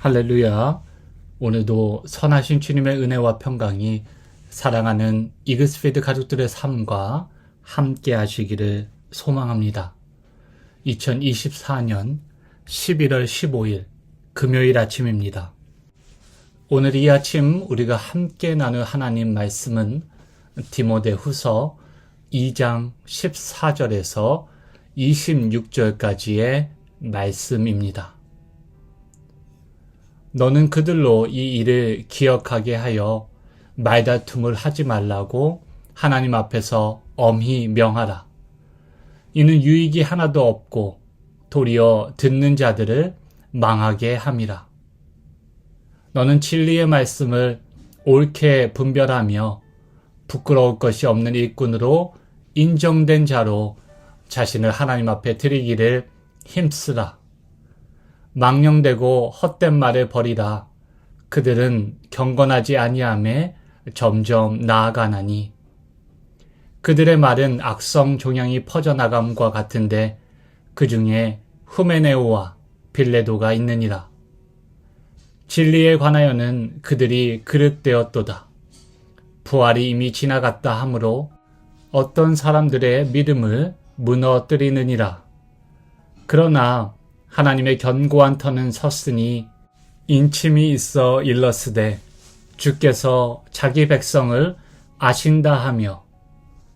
할렐루야. 오늘도 선하신 주님의 은혜와 평강이 사랑하는 이그스피드 가족들의 삶과 함께 하시기를 소망합니다. 2024년 11월 15일 금요일 아침입니다. 오늘 이 아침 우리가 함께 나눌 하나님 말씀은 디모데후서 2장 14절에서 26절까지의 말씀입니다. 너는 그들로 이 일을 기억하게 하여 말다툼을 하지 말라고 하나님 앞에서 엄히 명하라. 이는 유익이 하나도 없고 도리어 듣는 자들을 망하게 함이라. 너는 진리의 말씀을 옳게 분별하며 부끄러울 것이 없는 일꾼으로 인정된 자로 자신을 하나님 앞에 드리기를 힘쓰라. 망령되고 헛된 말을 버리라. 그들은 경건하지 아니하매 점점 나아가나니. 그들의 말은 악성 종양이 퍼져나감과 같은데 그 중에 후메네오와 빌레도가 있느니라. 진리에 관하여는 그들이 그릇되었도다. 부활이 이미 지나갔다 하므로 어떤 사람들의 믿음을 무너뜨리느니라. 그러나 하나님의 견고한 터는 섰으니 인침이 있어 일렀으되 주께서 자기 백성을 아신다 하며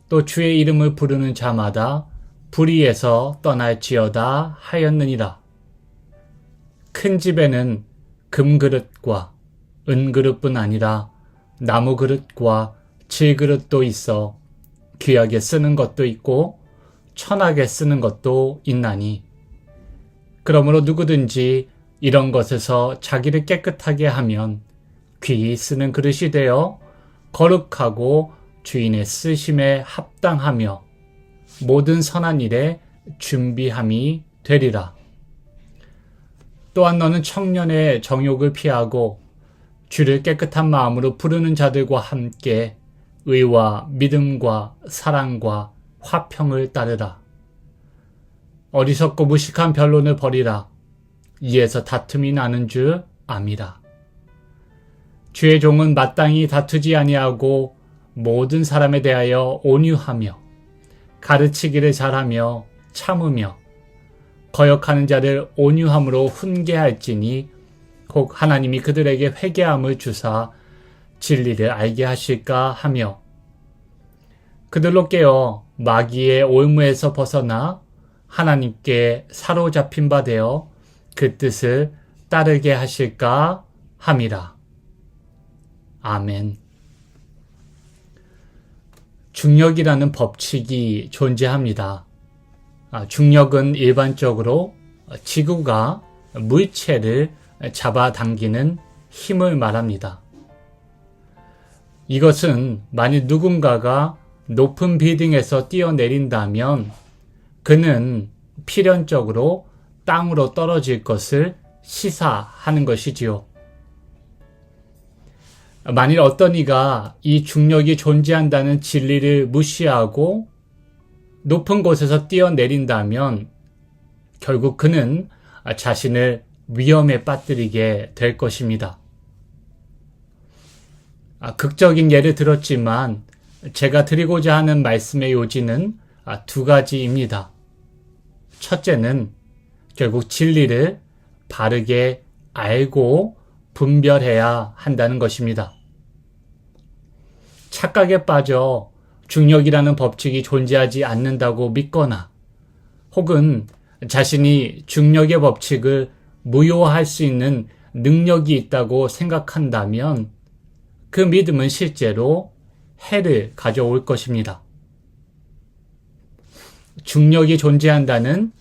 또 주의 이름을 부르는 자마다 불의에서 떠날지어다 하였느니라. 큰 집에는 금그릇과 은그릇뿐 아니라 나무그릇과 질그릇도 있어 귀하게 쓰는 것도 있고 천하게 쓰는 것도 있나니 그러므로 누구든지 이런 것에서 자기를 깨끗하게 하면 귀히 쓰는 그릇이 되어 거룩하고 주인의 쓰심에 합당하며 모든 선한 일에 준비함이 되리라. 또한 너는 청년의 정욕을 피하고 주를 깨끗한 마음으로 부르는 자들과 함께 의와 믿음과 사랑과 화평을 따르라. 어리석고 무식한 변론을 버리라. 이에서 다툼이 나는 줄 암이라. 주의 종은 마땅히 다투지 아니하고 모든 사람에 대하여 온유하며 가르치기를 잘하며 참으며 거역하는 자를 온유함으로 훈계할지니 혹 하나님이 그들에게 회개함을 주사 진리를 알게 하실까 하며 그들로 깨어 마귀의 올무에서 벗어나 하나님께 사로잡힌 바 되어 그 뜻을 따르게 하실까 함이라. 아멘. 중력이라는 법칙이 존재합니다. 중력은 일반적으로 지구가 물체를 잡아당기는 힘을 말합니다. 이것은 만일 누군가가 높은 빌딩에서 뛰어내린다면 그는 필연적으로 땅으로 떨어질 것을 시사하는 것이지요. 만일 어떤 이가 이 중력이 존재한다는 진리를 무시하고 높은 곳에서 뛰어내린다면 결국 그는 자신을 위험에 빠뜨리게 될 것입니다. 극적인 예를 들었지만 제가 드리고자 하는 말씀의 요지는 두 가지입니다. 첫째는 결국 진리를 바르게 알고 분별해야 한다는 것입니다. 착각에 빠져 중력이라는 법칙이 존재하지 않는다고 믿거나 혹은 자신이 중력의 법칙을 무효화할 수 있는 능력이 있다고 생각한다면 그 믿음은 실제로 해를 가져올 것입니다. 중력이 존재한다는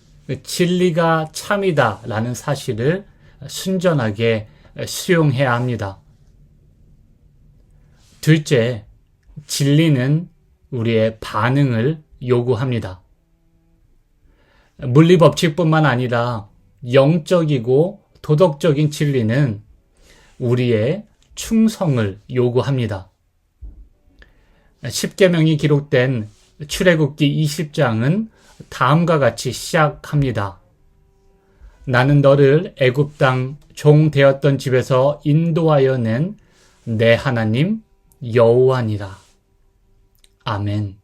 진리가 참이다 라는 사실을 순전하게 수용해야 합니다. 둘째, 진리는 우리의 반응을 요구합니다. 물리 법칙뿐만 아니라 영적이고 도덕적인 진리는 우리의 충성을 요구합니다. 10계명이 기록된 출애굽기 20장은 다음과 같이 시작합니다. 나는 너를 애굽 땅 종 되었던 집에서 인도하여 낸 내 하나님 여호와니라. 아멘.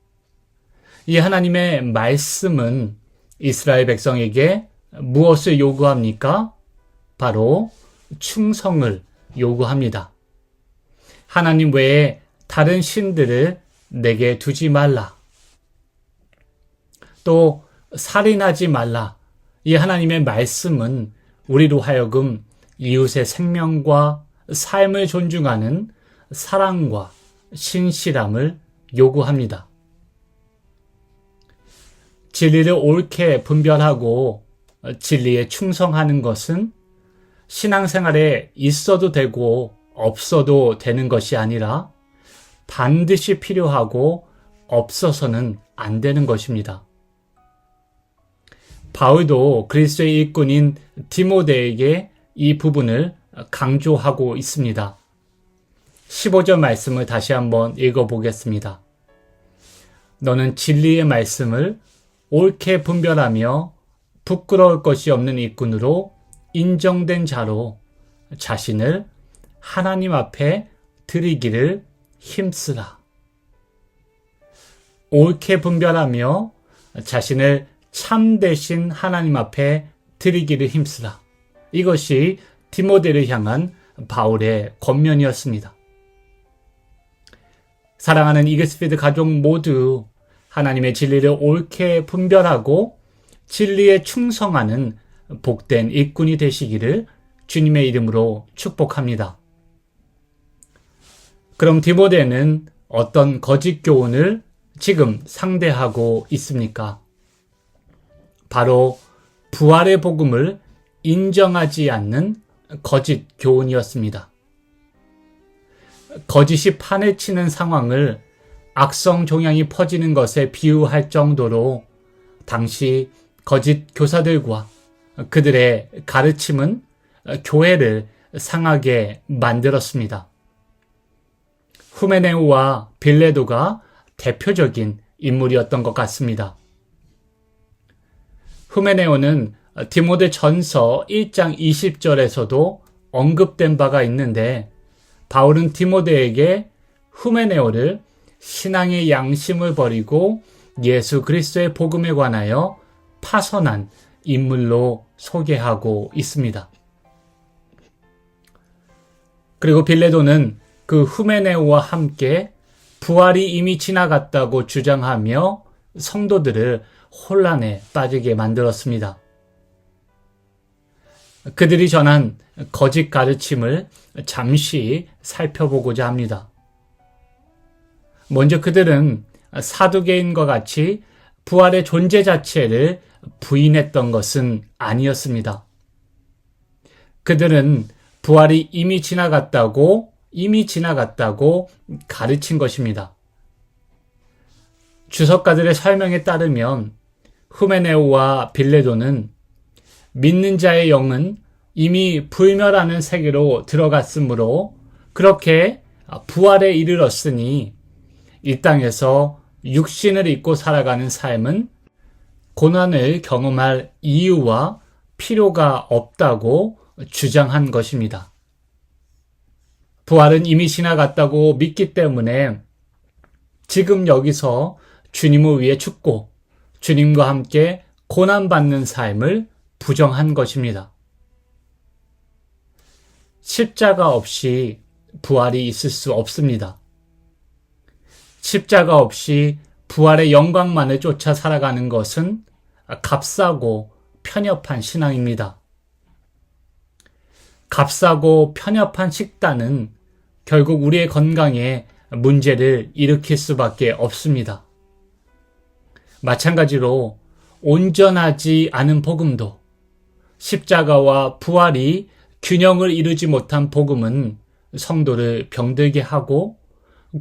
이 하나님의 말씀은 이스라엘 백성에게 무엇을 요구합니까? 바로 충성을 요구합니다. 하나님 외에 다른 신들을 내게 두지 말라. 또 살인하지 말라. 이 하나님의 말씀은 우리로 하여금 이웃의 생명과 삶을 존중하는 사랑과 신실함을 요구합니다. 진리를 옳게 분별하고 진리에 충성하는 것은 신앙생활에 있어도 되고 없어도 되는 것이 아니라 반드시 필요하고 없어서는 안 되는 것입니다. 바울도 그리스도의 일꾼인 디모데에게 이 부분을 강조하고 있습니다. 15절 말씀을 다시 한번 읽어보겠습니다. 너는 진리의 말씀을 옳게 분별하며 부끄러울 것이 없는 일꾼으로 인정된 자로 자신을 하나님 앞에 드리기를 힘쓰라. 옳게 분별하며 자신을 참되신 하나님 앞에 드리기를 힘쓰라. 이것이 디모데를 향한 바울의 권면이었습니다. 사랑하는 이글스피드 가족 모두 하나님의 진리를 옳게 분별하고 진리에 충성하는 복된 일꾼이 되시기를 주님의 이름으로 축복합니다. 그럼 디모데는 어떤 거짓 교훈을 지금 상대하고 있습니까? 바로 부활의 복음을 인정하지 않는 거짓 교훈이었습니다. 거짓이 판을 치는 상황을 악성 종양이 퍼지는 것에 비유할 정도로 당시 거짓 교사들과 그들의 가르침은 교회를 상하게 만들었습니다. 후메네오와 빌레도가 대표적인 인물이었던 것 같습니다. 후메네오는 디모데 전서 1장 20절에서도 언급된 바가 있는데 바울은 디모데에게 후메네오를 신앙의 양심을 버리고 예수 그리스도의 복음에 관하여 파선한 인물로 소개하고 있습니다. 그리고 빌레도는 그 후메네오와 함께 부활이 이미 지나갔다고 주장하며 성도들을 혼란에 빠지게 만들었습니다. 그들이 전한 거짓 가르침을 잠시 살펴보고자 합니다. 먼저 그들은 사두개인과 같이 부활의 존재 자체를 부인했던 것은 아니었습니다. 그들은 부활이 이미 지나갔다고 가르친 것입니다. 주석가들의 설명에 따르면 후메네오와 빌레도는 믿는 자의 영은 이미 불멸하는 세계로 들어갔으므로 그렇게 부활에 이르렀으니 이 땅에서 육신을 입고 살아가는 삶은 고난을 경험할 이유와 필요가 없다고 주장한 것입니다. 부활은 이미 지나갔다고 믿기 때문에 지금 여기서 주님을 위해 죽고 주님과 함께 고난받는 삶을 부정한 것입니다. 십자가 없이 부활이 있을 수 없습니다. 십자가 없이 부활의 영광만을 쫓아 살아가는 것은 값싸고 편협한 신앙입니다. 값싸고 편협한 식단은 결국 우리의 건강에 문제를 일으킬 수밖에 없습니다. 마찬가지로 온전하지 않은 복음도 십자가와 부활이 균형을 이루지 못한 복음은 성도를 병들게 하고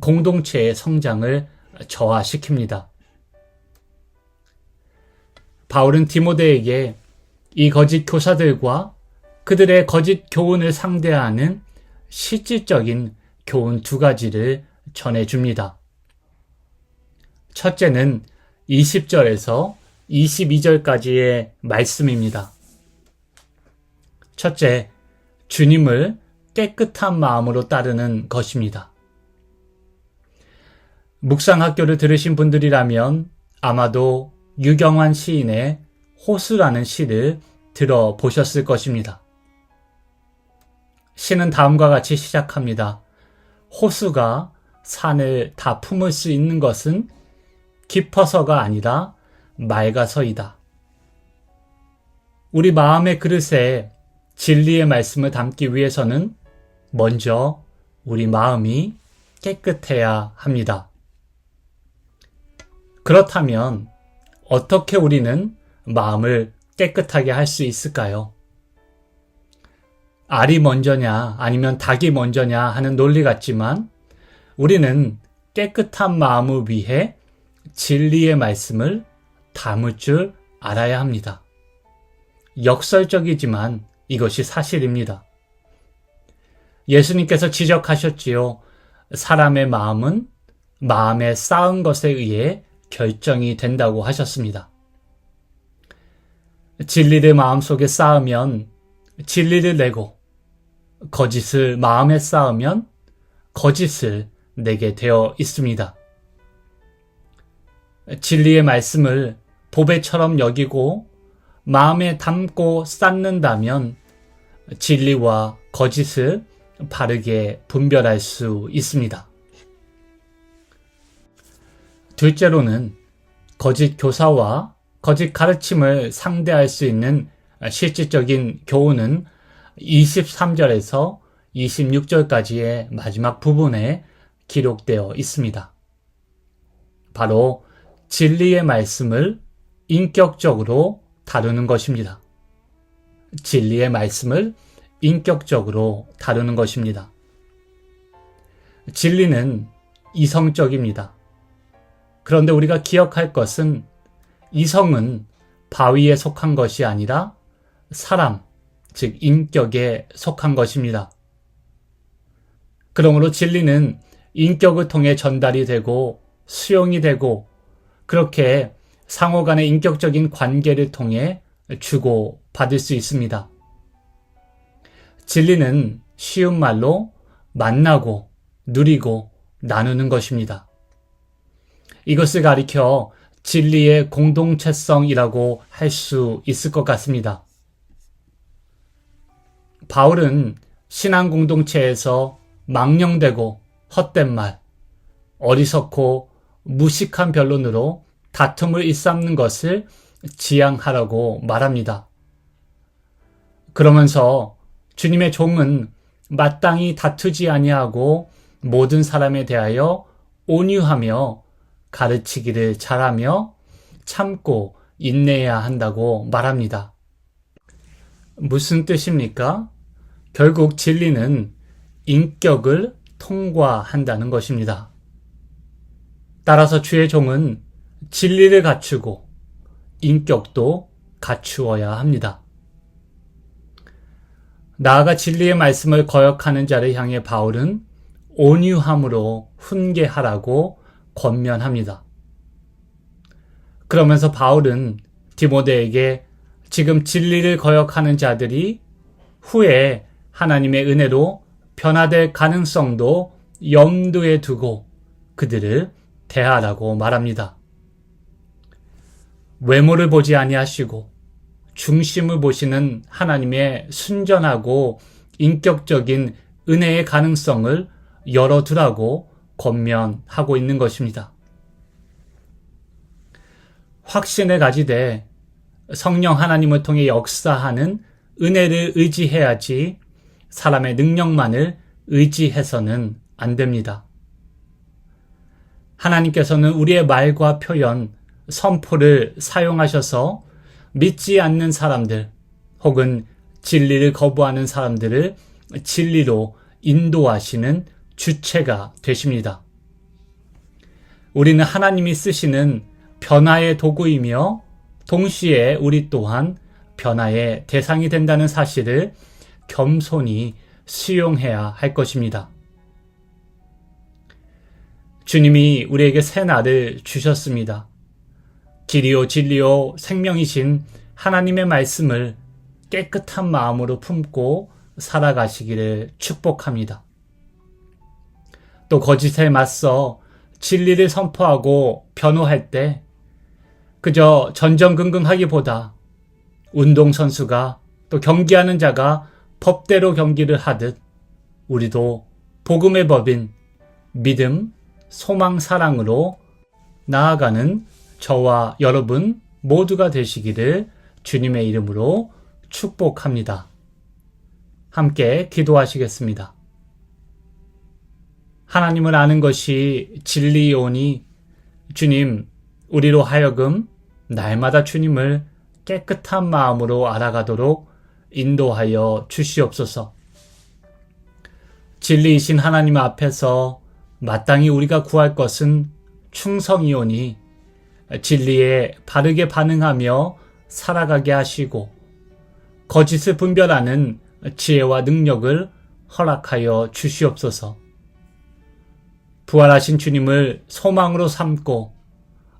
공동체의 성장을 저하시킵니다. 바울은 디모데에게 이 거짓 교사들과 그들의 거짓 교훈을 상대하는 실질적인 교훈 두 가지를 전해줍니다. 첫째는 20절에서 22절까지의 말씀입니다. 첫째, 주님을 깨끗한 마음으로 따르는 것입니다. 묵상학교를 들으신 분들이라면 아마도 유경환 시인의 호수라는 시를 들어보셨을 것입니다. 시는 다음과 같이 시작합니다. 호수가 산을 다 품을 수 있는 것은 깊어서가 아니라 맑아서이다. 우리 마음의 그릇에 진리의 말씀을 담기 위해서는 먼저 우리 마음이 깨끗해야 합니다. 그렇다면 어떻게 우리는 마음을 깨끗하게 할 수 있을까요? 알이 먼저냐 아니면 닭이 먼저냐 하는 논리 같지만 우리는 깨끗한 마음을 위해 진리의 말씀을 담을 줄 알아야 합니다. 역설적이지만 이것이 사실입니다. 예수님께서 지적하셨지요. 사람의 마음은 마음에 쌓은 것에 의해 결정이 된다고 하셨습니다. 진리를 마음속에 쌓으면 진리를 내고 거짓을 마음에 쌓으면 거짓을 내게 되어 있습니다. 진리의 말씀을 보배처럼 여기고 마음에 담고 쌓는다면 진리와 거짓을 바르게 분별할 수 있습니다. 둘째로는 거짓 교사와 거짓 가르침을 상대할 수 있는 실질적인 교훈은 23절에서 26절까지의 마지막 부분에 기록되어 있습니다. 바로 진리의 말씀을 인격적으로 다루는 것입니다. 진리의 말씀을 인격적으로 다루는 것입니다. 진리는 이성적입니다. 그런데 우리가 기억할 것은 이성은 바위에 속한 것이 아니라 사람, 즉 인격에 속한 것입니다. 그러므로 진리는 인격을 통해 전달이 되고 수용이 되고 그렇게 상호 간의 인격적인 관계를 통해 주고 받을 수 있습니다. 진리는 쉬운 말로 만나고 누리고 나누는 것입니다. 이것을 가리켜 진리의 공동체성이라고 할 수 있을 것 같습니다. 바울은 신앙 공동체에서 망령되고 헛된 말, 어리석고 무식한 변론으로 다툼을 일삼는 것을 지양하라고 말합니다. 그러면서 주님의 종은 마땅히 다투지 아니하고 모든 사람에 대하여 온유하며 가르치기를 잘하며 참고 인내해야 한다고 말합니다. 무슨 뜻입니까? 결국 진리는 인격을 통과한다는 것입니다. 따라서 주의 종은 진리를 갖추고 인격도 갖추어야 합니다. 나아가 진리의 말씀을 거역하는 자를 향해 바울은 온유함으로 훈계하라고 권면합니다. 그러면서 바울은 디모데에게 지금 진리를 거역하는 자들이 후에 하나님의 은혜로 변화될 가능성도 염두에 두고 그들을 대하라고 말합니다. 외모를 보지 아니하시고 중심을 보시는 하나님의 순전하고 인격적인 은혜의 가능성을 열어두라고 권면하고 있는 것입니다. 확신을 가지되 성령 하나님을 통해 역사하는 은혜를 의지해야지 사람의 능력만을 의지해서는 안 됩니다. 하나님께서는 우리의 말과 표현, 선포를 사용하셔서 믿지 않는 사람들 혹은 진리를 거부하는 사람들을 진리로 인도하시는 주체가 되십니다. 우리는 하나님이 쓰시는 변화의 도구이며 동시에 우리 또한 변화의 대상이 된다는 사실을 겸손히 수용해야 할 것입니다. 주님이 우리에게 새 날을 주셨습니다. 길이요 진리요 생명이신 하나님의 말씀을 깨끗한 마음으로 품고 살아가시기를 축복합니다. 또 거짓에 맞서 진리를 선포하고 변호할 때 그저 전전긍긍하기보다 운동선수가 또 경기하는 자가 법대로 경기를 하듯 우리도 복음의 법인 믿음, 소망, 사랑으로 나아가는 저와 여러분 모두가 되시기를 주님의 이름으로 축복합니다. 함께 기도하시겠습니다. 하나님을 아는 것이 진리이오니 주님, 우리로 하여금 날마다 주님을 깨끗한 마음으로 알아가도록 인도하여 주시옵소서. 진리이신 하나님 앞에서 마땅히 우리가 구할 것은 충성이오니 진리에 바르게 반응하며 살아가게 하시고 거짓을 분별하는 지혜와 능력을 허락하여 주시옵소서. 부활하신 주님을 소망으로 삼고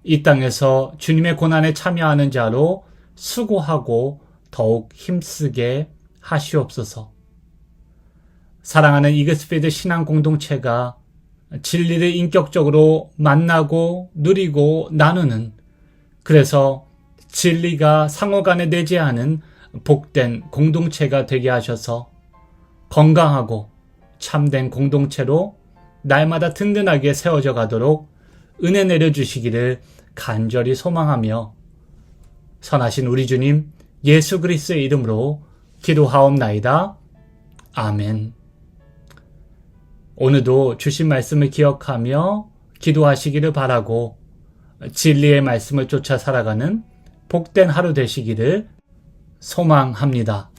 이 땅에서 주님의 고난에 참여하는 자로 수고하고 더욱 힘쓰게 하시옵소서. 사랑하는 이그스피드 신앙 공동체가 진리를 인격적으로 만나고 누리고 나누는, 그래서 진리가 상호간에 내재하는 복된 공동체가 되게 하셔서 건강하고 참된 공동체로 날마다 든든하게 세워져 가도록 은혜 내려주시기를 간절히 소망하며 선하신 우리 주님 예수 그리스도의 이름으로 기도하옵나이다. 아멘. 오늘도 주신 말씀을 기억하며 기도하시기를 바라고 진리의 말씀을 쫓아 살아가는 복된 하루 되시기를 소망합니다.